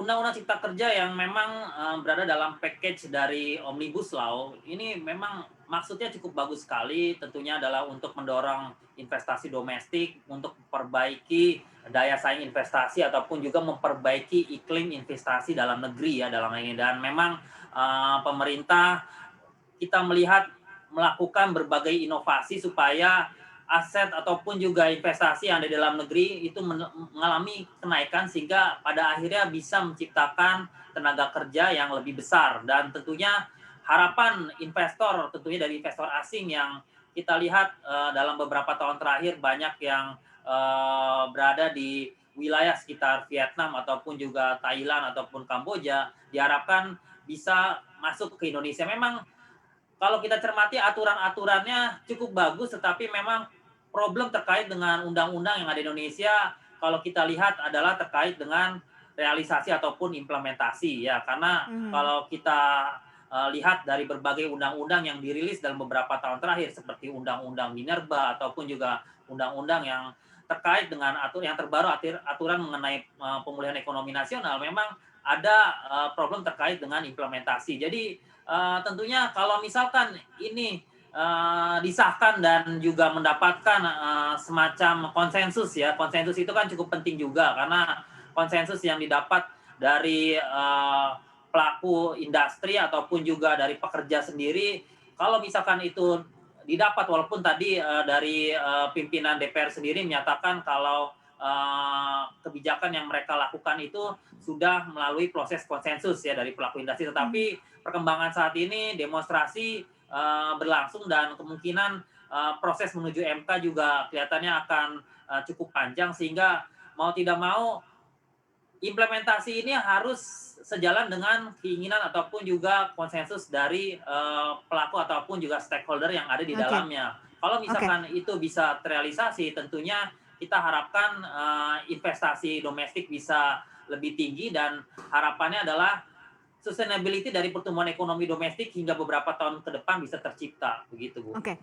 Undang-Undang Cipta Kerja yang memang, berada dalam package dari Omnibus Law, ini memang maksudnya cukup bagus sekali, tentunya adalah untuk mendorong investasi domestik, untuk memperbaiki daya saing investasi, ataupun juga memperbaiki iklim investasi dalam negeri ya, dalam hal ini. Dan memang, pemerintah kita melihat melakukan berbagai inovasi supaya aset ataupun juga investasi yang ada di dalam negeri itu mengalami kenaikan sehingga pada akhirnya bisa menciptakan tenaga kerja yang lebih besar dan tentunya harapan investor tentunya dari investor asing yang kita lihat dalam beberapa tahun terakhir banyak yang berada di wilayah sekitar Vietnam ataupun juga Thailand ataupun Kamboja diharapkan bisa masuk ke Indonesia. Memang kalau kita cermati aturan-aturannya cukup bagus, tetapi memang problem terkait dengan undang-undang yang ada di Indonesia, kalau kita lihat adalah terkait dengan realisasi ataupun implementasi ya. Karena Mhm. kalau kita, lihat dari berbagai undang-undang yang dirilis dalam beberapa tahun terakhir seperti Undang-Undang Minerba ataupun juga undang-undang yang terkait dengan yang terbaru aturan mengenai, pemulihan ekonomi nasional, memang ada, problem terkait dengan implementasi. Jadi, tentunya kalau misalkan ini, disahkan dan juga mendapatkan, semacam konsensus ya, konsensus itu kan cukup penting juga karena konsensus yang didapat dari, pelaku industri ataupun juga dari pekerja sendiri, kalau misalkan itu didapat walaupun tadi, dari, pimpinan DPR sendiri menyatakan kalau, kebijakan yang mereka lakukan itu sudah melalui proses konsensus ya dari pelaku industri, Mhm. tetapi perkembangan saat ini demonstrasi berlangsung dan kemungkinan proses menuju MK juga kelihatannya akan cukup panjang sehingga mau tidak mau implementasi ini harus sejalan dengan keinginan ataupun juga konsensus dari pelaku ataupun juga stakeholder yang ada di Oke dalamnya. Kalau oke. misalkan itu bisa terrealisasi, tentunya kita harapkan investasi domestik bisa lebih tinggi dan harapannya adalah sustainability dari pertumbuhan ekonomi domestik hingga beberapa tahun ke depan bisa tercipta, begitu Bu. Oke.